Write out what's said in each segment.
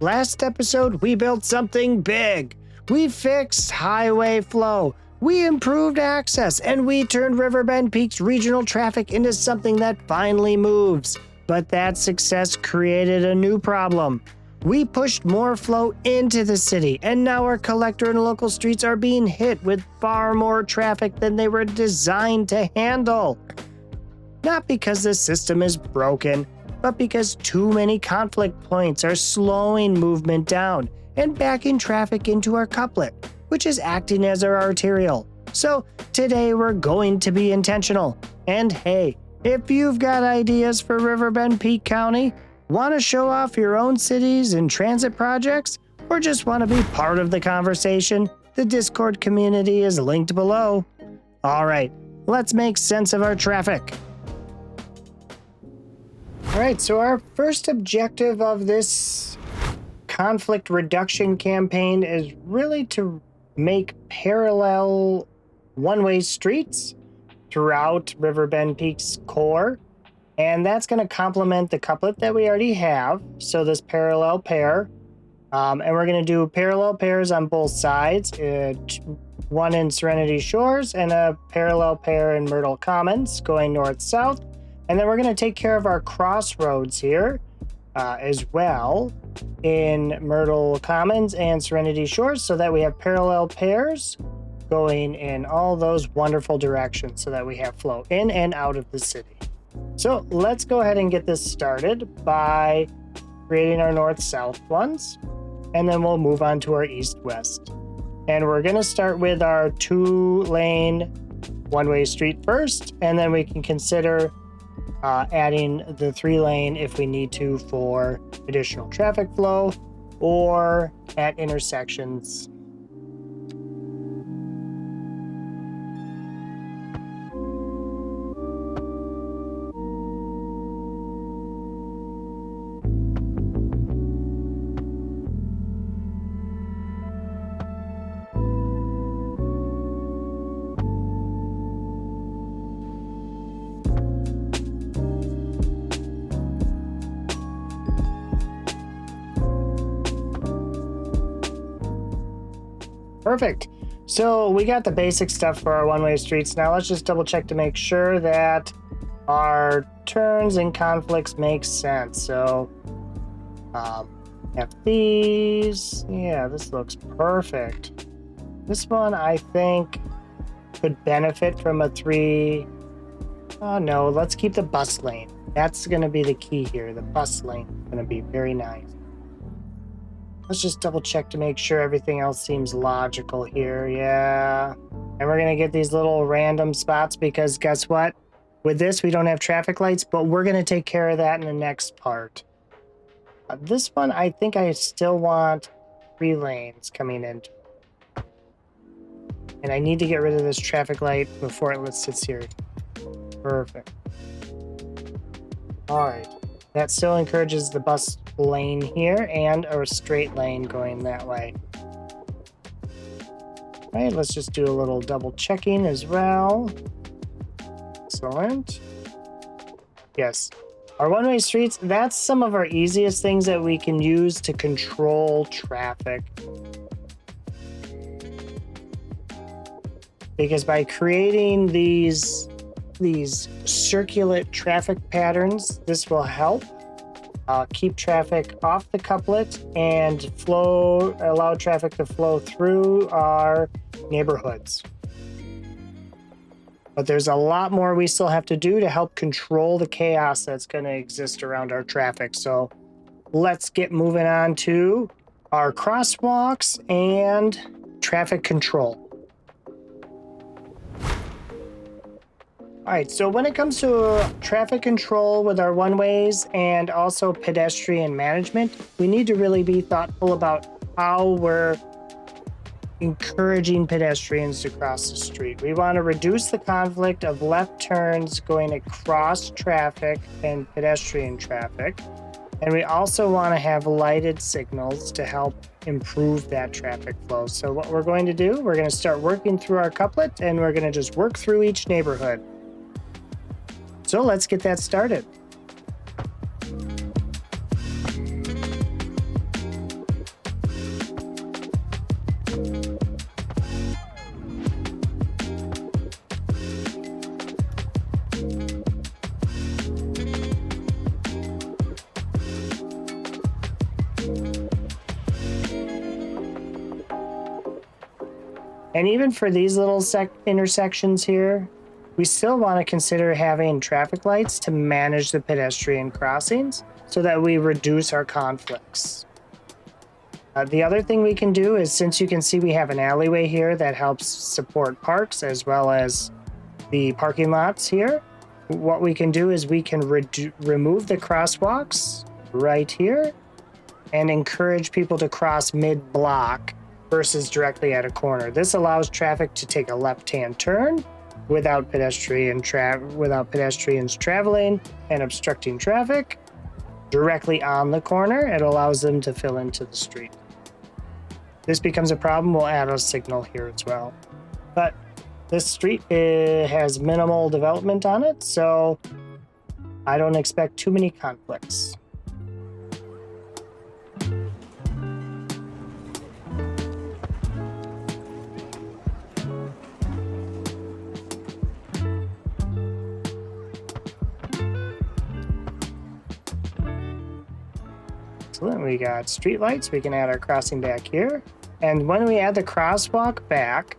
Last episode, we built something big. We fixed highway flow, we improved access, and we turned Riverbend Peak's regional traffic into something that finally moves. But that success created a new problem. We pushed more flow into the city, and now our collector and local streets are being hit with far more traffic than they were designed to handle. Not because the system is broken, but because too many conflict points are slowing movement down and backing traffic into our couplet, which is acting as our arterial. So today we're going to be intentional. And hey, if you've got ideas for Riverbend Peak County, want to show off your own cities and transit projects, or just want to be part of the conversation, the Discord community is linked below. All right, let's make sense of our traffic. All right, so our first objective of this conflict reduction campaign is really to make parallel one-way streets throughout Riverbend Peak's core. And that's going to complement the couplet that we already have. So this parallel pair. And we're going to do parallel pairs on both sides. One in Serenity Shores and a parallel pair in Myrtle Commons going north-south. And then we're going to take care of our crossroads here as well in Myrtle Commons and Serenity Shores so that we have parallel pairs going in all those wonderful directions so that we have flow in and out of the city. So let's go ahead and get this started by creating our north-south ones, and then we'll move on to our east-west. And we're going to start with our 2-lane one-way street first, and then we can consider adding the 3-lane if we need to for additional traffic flow or at intersections. Perfect. So we got the basic stuff for our one-way streets. Now let's just double check to make sure that our turns and conflicts make sense. So have these. Yeah, this looks perfect. This one I think could benefit from a 3. Oh no, let's keep the bus lane. That's going to be the key here. The bus lane is going to be very nice. Let's just double check to make sure everything else seems logical here. Yeah. And we're going to get these little random spots because guess what? With this, we don't have traffic lights, but we're going to take care of that in the next part. This one, I think I still want 3 lanes coming in. And I need to get rid of this traffic light before it sits here. Perfect. All right. That still encourages the bus lane here and a straight lane going that way. All right, let's just do a little double checking as well. Excellent. Yes, our one-way streets, that's some of our easiest things that we can use to control traffic. Because by creating these circulate traffic patterns, this will help keep traffic off the couplet and allow traffic to flow through our neighborhoods. But there's a lot more we still have to do to help control the chaos that's going to exist around our traffic. So let's get moving on to our crosswalks and traffic control. All right, so when it comes to traffic control with our one-ways and also pedestrian management, we need to really be thoughtful about how we're encouraging pedestrians to cross the street. We want to reduce the conflict of left turns going across traffic and pedestrian traffic. And we also want to have lighted signals to help improve that traffic flow. So what we're going to do, we're going to start working through our couplet and we're going to just work through each neighborhood. So let's get that started. And even for these little intersections here, we still want to consider having traffic lights to manage the pedestrian crossings so that we reduce our conflicts. The other thing we can do is, since you can see we have an alleyway here that helps support parks as well as the parking lots here, what we can do is we can remove the crosswalks right here and encourage people to cross mid-block versus directly at a corner. This allows traffic to take a left-hand turn without pedestrians traveling and obstructing traffic directly on the corner. It allows them to fill into the street. This becomes a problem, we'll add a signal here as well. But this street has minimal development on it, so I don't expect too many conflicts. Excellent, we got street lights. We can add our crossing back here. And when we add the crosswalk back,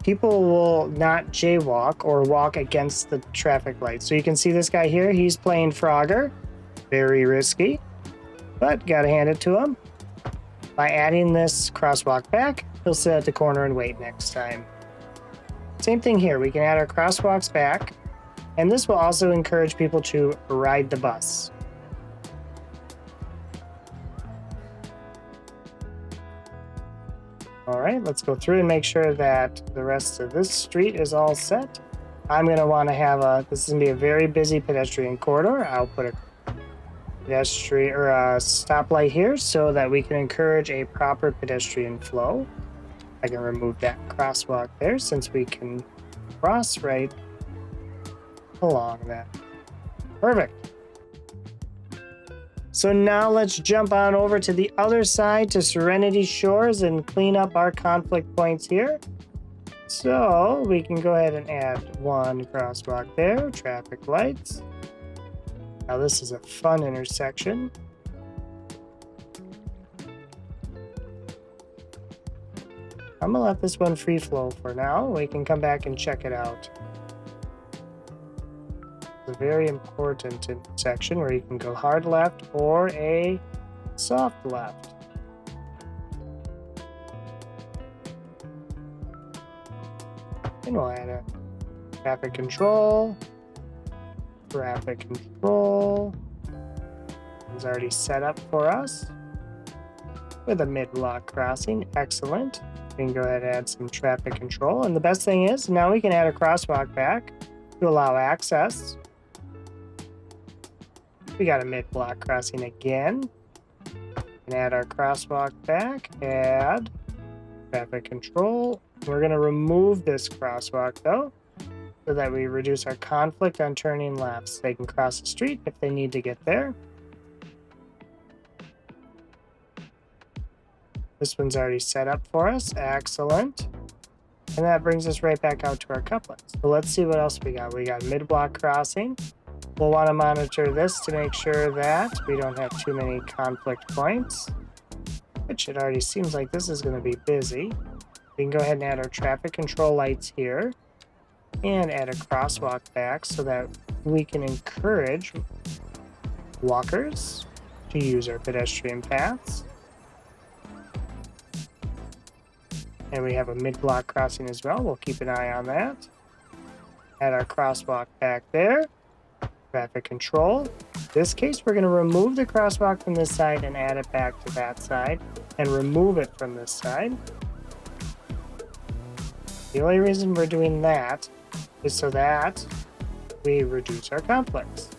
people will not jaywalk or walk against the traffic lights. So you can see this guy here, he's playing Frogger. Very risky, but gotta hand it to him. By adding this crosswalk back, he'll sit at the corner and wait next time. Same thing here, we can add our crosswalks back, and this will also encourage people to ride the bus. All right, let's go through and make sure that the rest of this street is all set. I'm gonna wanna have this is gonna be a very busy pedestrian corridor. I'll put a pedestrian or a stoplight here so that we can encourage a proper pedestrian flow. I can remove that crosswalk there since we can cross right along that. Perfect. So now let's jump on over to the other side to Serenity Shores and clean up our conflict points here. So we can go ahead and add one crosswalk there, traffic lights. Now this is a fun intersection. I'm gonna let this one free flow for now. We can come back and check it out. A very important intersection where you can go hard left or a soft left. And we'll add a traffic control. Traffic control is already set up for us with a mid-block crossing. Excellent. We can go ahead and add some traffic control. And the best thing is now we can add a crosswalk back to allow access. We got a mid-block crossing again. And add our crosswalk back, add traffic control. We're gonna remove this crosswalk though, so that we reduce our conflict on turning lefts. They can cross the street if they need to get there. This one's already set up for us, excellent. And that brings us right back out to our couplets. So let's see what else we got. We got mid-block crossing. We'll want to monitor this to make sure that we don't have too many conflict points, which it already seems like this is going to be busy. We can go ahead and add our traffic control lights here and add a crosswalk back so that we can encourage walkers to use our pedestrian paths. And we have a mid-block crossing as well. We'll keep an eye on that. Add our crosswalk back there. Traffic control. In this case, we're going to remove the crosswalk from this side and add it back to that side and remove it from this side. The only reason we're doing that is so that we reduce our conflicts.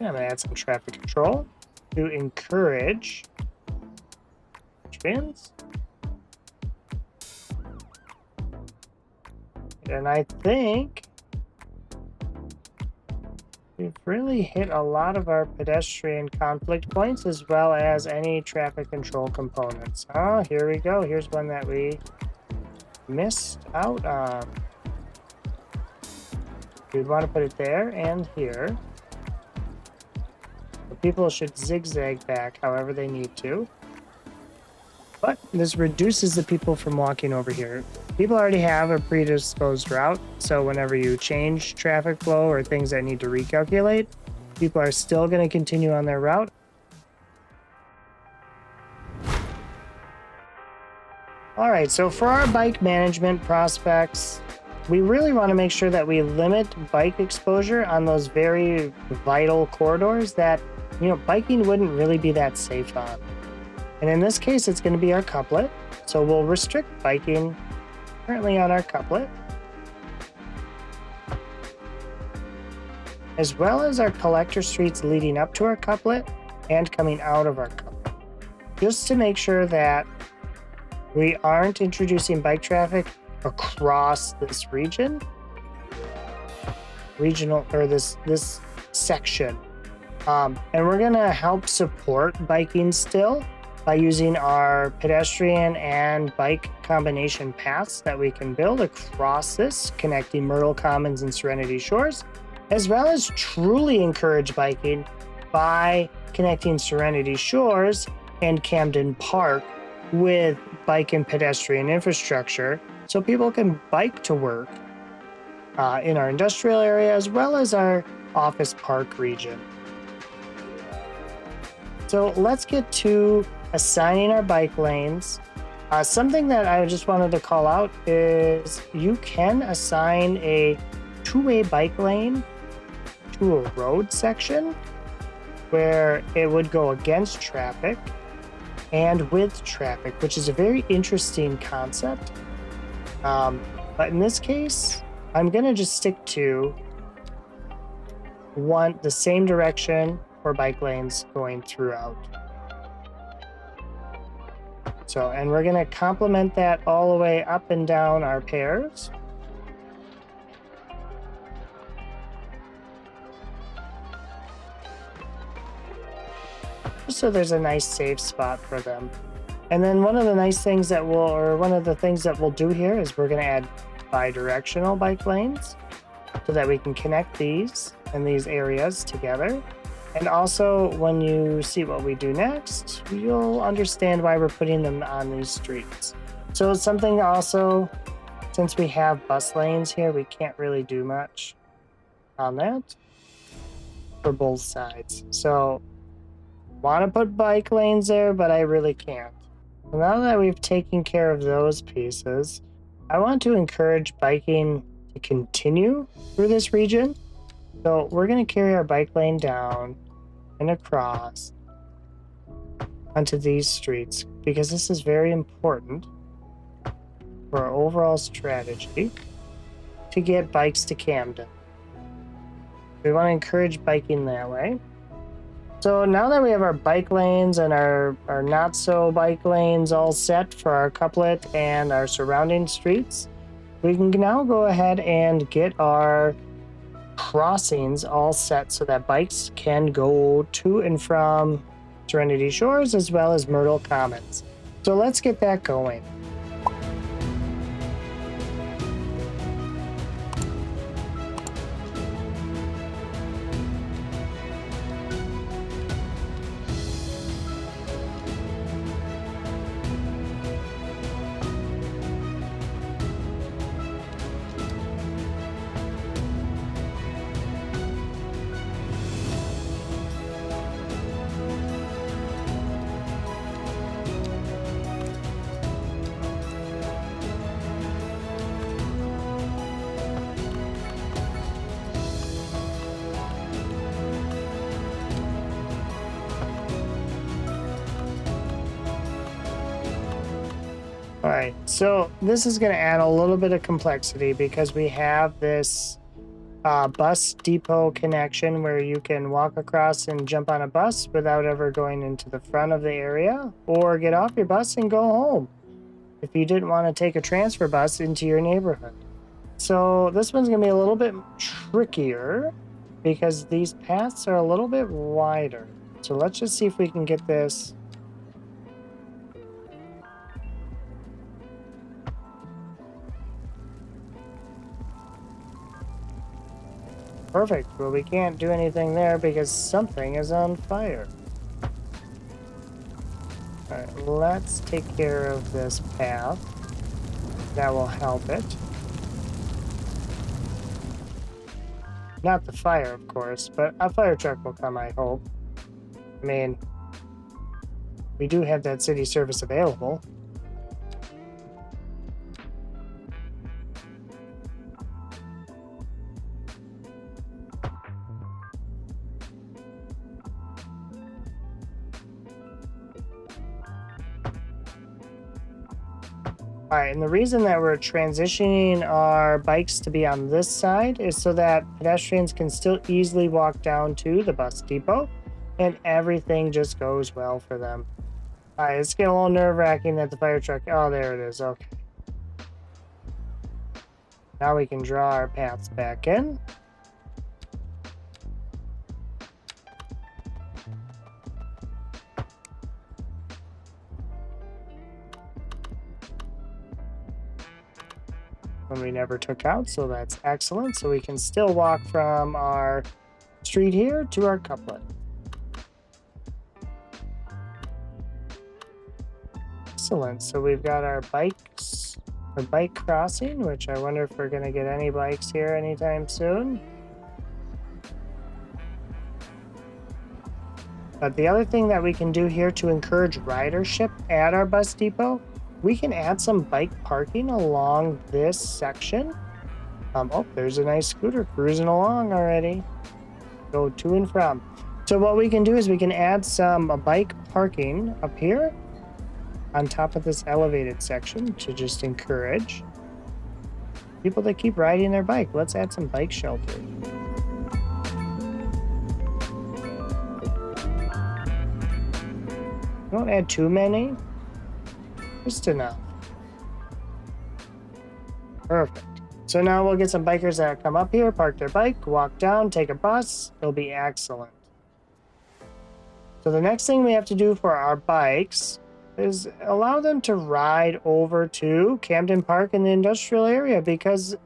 I'm going to add some traffic control to encourage pedestrians. And I think we've really hit a lot of our pedestrian conflict points as well as any traffic control components. Oh, here we go. Here's one that we missed out on. We'd want to put it there and here. people should zigzag back however they need to. But this reduces the people from walking over here. People already have a predisposed route, so whenever you change traffic flow or things that need to recalculate, people are still going to continue on their route. All right, so for our bike management prospects, we really want to make sure that we limit bike exposure on those very vital corridors that, biking wouldn't really be that safe on. And in this case, it's going to be our couplet. So we'll restrict biking currently on our couplet, as well as our collector streets leading up to our couplet and coming out of our couplet, just to make sure that we aren't introducing bike traffic across this regional or this section. And we're going to help support biking still by using our pedestrian and bike combination paths that we can build across this, connecting Myrtle Commons and Serenity Shores, as well as truly encourage biking by connecting Serenity Shores and Camden Park with bike and pedestrian infrastructure so people can bike to work in our industrial area as well as our office park region. So let's get to assigning our bike lanes. Something that I just wanted to call out is you can assign a two-way bike lane to a road section where it would go against traffic and with traffic, which is a very interesting concept. But in this case, I'm going to just stick to the same direction for bike lanes going throughout. So, and we're going to complement that all the way up and down our pairs. Just so there's a nice safe spot for them. And then one of the things that we'll do here is we're going to add bi-directional bike lanes so that we can connect these and these areas together. And also, when you see what we do next, you'll understand why we're putting them on these streets. So it's something also, since we have bus lanes here, we can't really do much on that for both sides. So want to put bike lanes there, but I really can't. So now that we've taken care of those pieces, I want to encourage biking to continue through this region. So we're going to carry our bike lane down and across onto these streets because this is very important for our overall strategy to get bikes to Camden. We want to encourage biking that way. So now that we have our bike lanes and our not so bike lanes all set for our couplet and our surrounding streets, we can now go ahead and get our crossings all set so that bikes can go to and from Serenity Shores as well as Myrtle Commons. So let's get that going. All right, so this is going to add a little bit of complexity because we have this bus depot connection where you can walk across and jump on a bus without ever going into the front of the area or get off your bus and go home if you didn't want to take a transfer bus into your neighborhood. So this one's going to be a little bit trickier because these paths are a little bit wider. So let's just see if we can get this. Perfect. Well, we can't do anything there because something is on fire. All right, let's take care of this path. That will help it. Not the fire, of course, but a fire truck will come, I hope. I mean, we do have that city service available. All right, and the reason that we're transitioning our bikes to be on this side is so that pedestrians can still easily walk down to the bus depot and everything just goes well for them. All right, it's getting a little nerve-wracking that the fire truck... Oh, there it is. Okay. Now we can draw our paths back in. One we never took out, so that's excellent. So we can still walk from our street here to our couplet. Excellent. So we've got our bikes, a bike crossing, which I wonder if we're going to get any bikes here anytime soon. But the other thing that we can do here to encourage ridership at our bus depot, we can add some bike parking along this section. Oh, there's a nice scooter cruising along already. Go to and from. So what we can do is we can add some bike parking up here on top of this elevated section to just encourage people to keep riding their bike. Let's add some bike shelter. Don't add too many. Just enough. Perfect. So now we'll get some bikers that come up here, park their bike, walk down, take a bus. It'll be excellent. So the next thing we have to do for our bikes is allow them to ride over to Camden Park in the industrial area because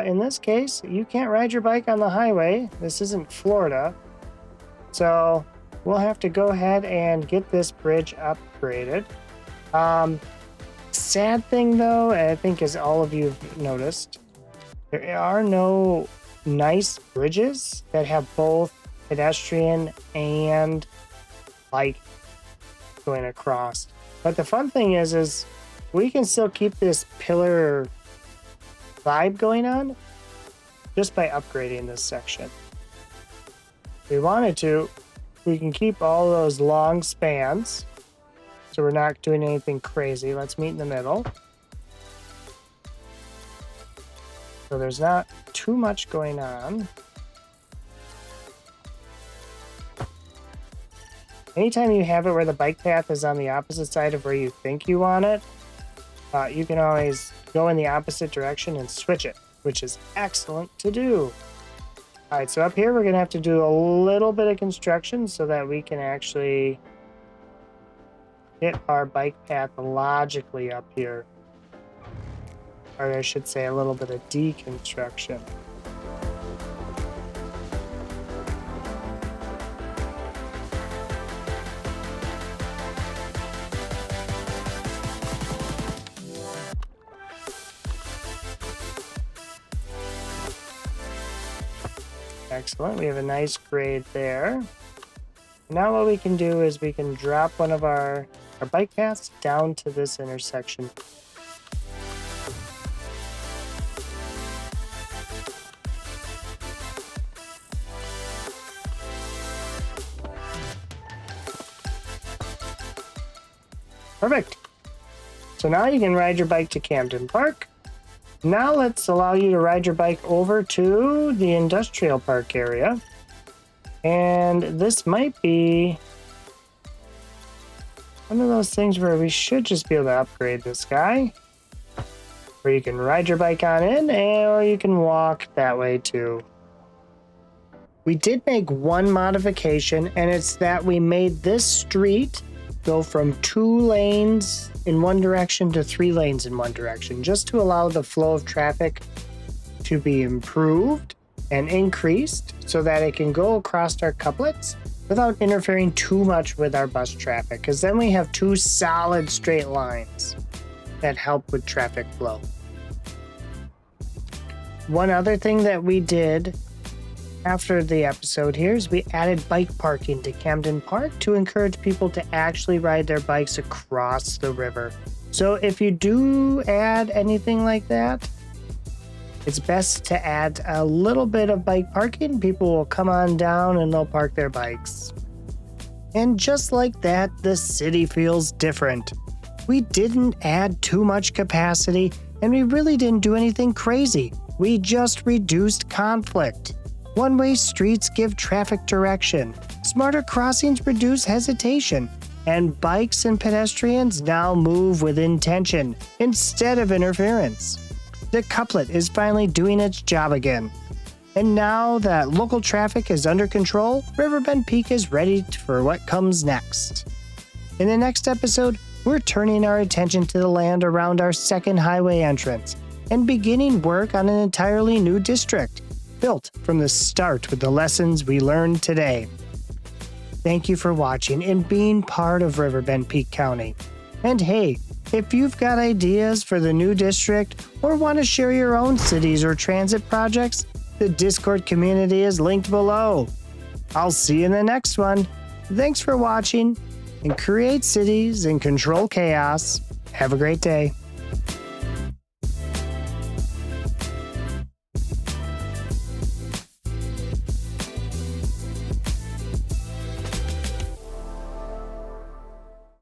in this case, you can't ride your bike on the highway. This isn't Florida. So we'll have to go ahead and get this bridge upgraded. Sad thing though, I think as all of you have noticed, there are no nice bridges that have both pedestrian and bike going across. But the fun thing is we can still keep this pillar vibe going on just by upgrading this section. If we wanted to, we can keep all those long spans. So we're not doing anything crazy. Let's meet in the middle. So there's not too much going on. Anytime you have it where the bike path is on the opposite side of where you think you want it, you can always go in the opposite direction and switch it, which is excellent to do. All right, so up here we're going to have to do a little bit of construction so that we can actually get our bike path logically up here. Or I should say a little bit of deconstruction. Excellent, we have a nice grade there. Now what we can do is we can drop one of our bike paths down to this intersection. Perfect. So now you can ride your bike to Camden Park. Now let's allow you to ride your bike over to the industrial park area. And this might be one of those things where we should just be able to upgrade this guy. Where you can ride your bike on in, or you can walk that way too. We did make one modification, and it's that we made this street go from 2 lanes in one direction to 3 lanes in one direction, just to allow the flow of traffic to be improved. and increased so that it can go across our couplets without interfering too much with our bus traffic, because then we have two solid straight lines that help with traffic flow. One other thing that we did after the episode here is we added bike parking to Camden Park to encourage people to actually ride their bikes across the river. So if you do add anything like that, it's best to add a little bit of bike parking. People will come on down and they'll park their bikes. And just like that, the city feels different. We didn't add too much capacity, and we really didn't do anything crazy. We just reduced conflict. One-way streets give traffic direction. Smarter crossings reduce hesitation. And bikes and pedestrians now move with intention instead of interference. The couplet is finally doing its job again. And now that local traffic is under control, Riverbend Peak is ready for what comes next. In the next episode, we're turning our attention to the land around our second highway entrance and beginning work on an entirely new district, built from the start with the lessons we learned today. Thank you for watching and being part of Riverbend Peak County. And hey, if you've got ideas for the new district or want to share your own cities or transit projects, the Discord community is linked below. I'll see you in the next one. Thanks for watching, and create cities and control chaos. Have a great day.